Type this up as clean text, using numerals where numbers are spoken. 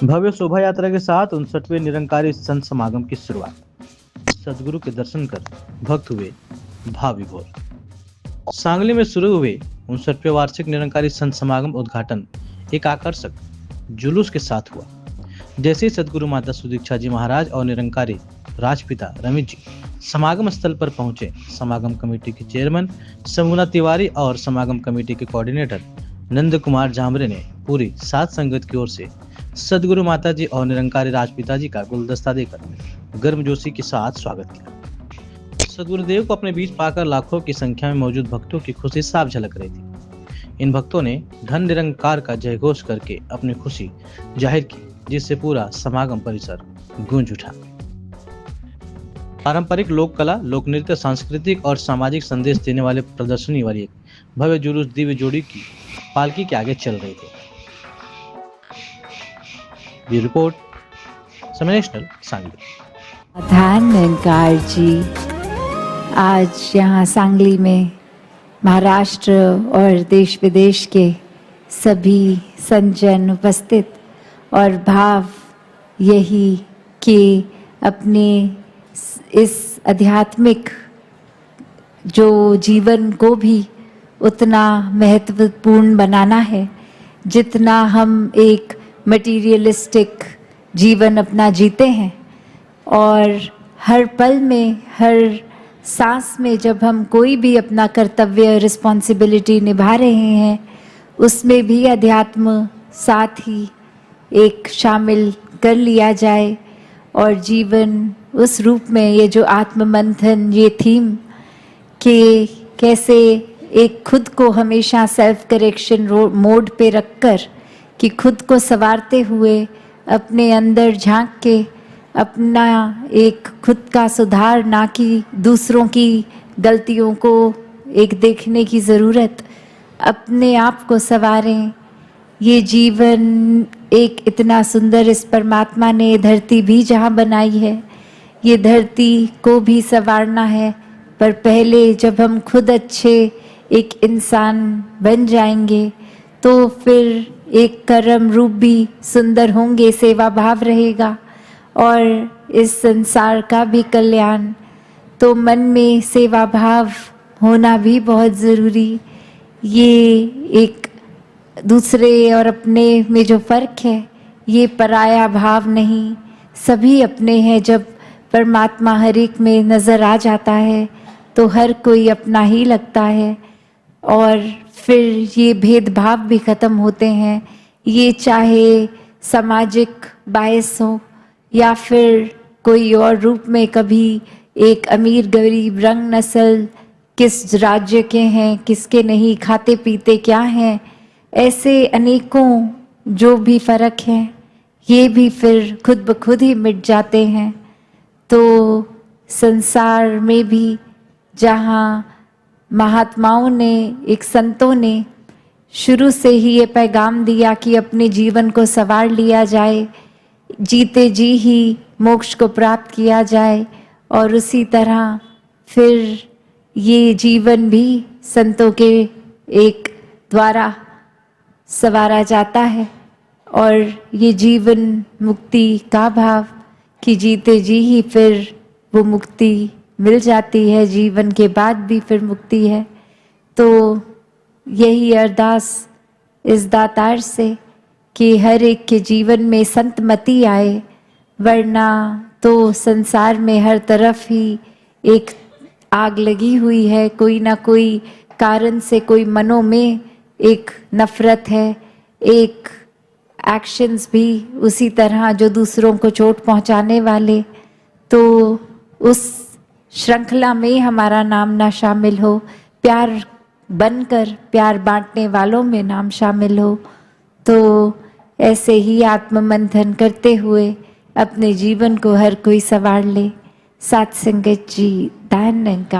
भव्य शोभा यात्रा के साथ 59वें निरंकारी संत समागम की शुरुआत। सदगुरु के दर्शन कर भक्त हुए भाव विभोर। सांगली में शुरू हुए 59वें वार्षिक निरंकारी संत समागम उद्घाटन एक आकर्षक जुलूस के साथ हुआ। जैसे ही सदगुरु माता सुदीक्षा जी महाराज और निरंकारी राजपिता रमेश जी समागम स्थल पर पहुंचे, समागम कमेटी के चेयरमैन शंभुनाथ तिवारी और समागम कमेटी के कोऑर्डिनेटर नंद कुमार जामरे ने पूरी साध संगत की ओर से सदगुरु माता जी और निरंकारी राजपिता जी का गुलदस्ता देकर गर्मजोशी के साथ स्वागत किया। सदगुरुदेव को अपने बीच पाकर लाखों की संख्या में मौजूद भक्तों की खुशी साफ झलक रही थी। इन भक्तों ने धन निरंकार का जयघोष करके अपनी खुशी जाहिर की, जिससे पूरा समागम परिसर गूंज उठा। पारंपरिक लोक कला, लोक नृत्य, सांस्कृतिक और सामाजिक संदेश देने वाले प्रदर्शनी वाली एक भव्य जुलूस दिव्य जोड़ी की पालकी के आगे चल रहे थे। ये रिपोर्ट समय नेशनल सांगली। धन निरंकार जी आज यहाँ सांगली में महाराष्ट्र और देश विदेश के सभी संतजन उपस्थित और भाव यही कि अपने इस आध्यात्मिक जो जीवन को भी उतना महत्वपूर्ण बनाना है जितना हम एक मटीरियलिस्टिक जीवन अपना जीते हैं। और हर पल में, हर सांस में जब हम कोई भी अपना कर्तव्य, रिस्पॉन्सिबिलिटी निभा रहे हैं, उसमें भी अध्यात्म साथ ही एक शामिल कर लिया जाए और जीवन उस रूप में, ये जो आत्म मंथन, ये थीम कि कैसे एक खुद को हमेशा सेल्फ करेक्शन मोड पे रखकर कि खुद को संवारते हुए अपने अंदर झांक के अपना एक खुद का सुधार, ना कि दूसरों की गलतियों को एक देखने की ज़रूरत, अपने आप को संवारें। ये जीवन एक इतना सुंदर इस परमात्मा ने धरती भी जहाँ बनाई है, ये धरती को भी संवारना है। पर पहले जब हम खुद अच्छे एक इंसान बन जाएंगे तो फिर एक कर्म रूप भी सुंदर होंगे, सेवा भाव रहेगा और इस संसार का भी कल्याण। तो मन में सेवा भाव होना भी बहुत ज़रूरी। ये एक दूसरे और अपने में जो फ़र्क है, ये पराया भाव नहीं, सभी अपने हैं। जब परमात्मा हर एक में नज़र आ जाता है तो हर कोई अपना ही लगता है और फिर ये भेदभाव भी ख़त्म होते हैं। ये चाहे सामाजिक बायस हो या फिर कोई और रूप में, कभी एक अमीर गरीब, रंग नस्ल, किस राज्य के हैं, किसके नहीं, खाते पीते क्या हैं, ऐसे अनेकों जो भी फ़र्क हैं, ये भी फिर खुद ब खुद ही मिट जाते हैं। तो संसार में भी जहाँ महात्माओं ने, एक संतों ने शुरू से ही ये पैगाम दिया कि अपने जीवन को संवार लिया जाए, जीते जी ही मोक्ष को प्राप्त किया जाए, और उसी तरह फिर ये जीवन भी संतों के एक द्वारा संवारा जाता है। और ये जीवन मुक्ति का भाव कि जीते जी ही फिर वो मुक्ति मिल जाती है, जीवन के बाद भी फिर मुक्ति है। तो यही अरदास इस दातार से कि हर एक के जीवन में संतमति आए, वरना तो संसार में हर तरफ ही एक आग लगी हुई है। कोई ना कोई कारण से कोई मनों में एक नफरत है, एक एक्शंस भी उसी तरह जो दूसरों को चोट पहुंचाने वाले। तो उस श्रृंखला में हमारा नाम ना शामिल हो, प्यार बनकर प्यार बांटने वालों में नाम शामिल हो। तो ऐसे ही आत्म मंथन करते हुए अपने जीवन को हर कोई संवार ले। साथ संगत जी, धन निरंकार।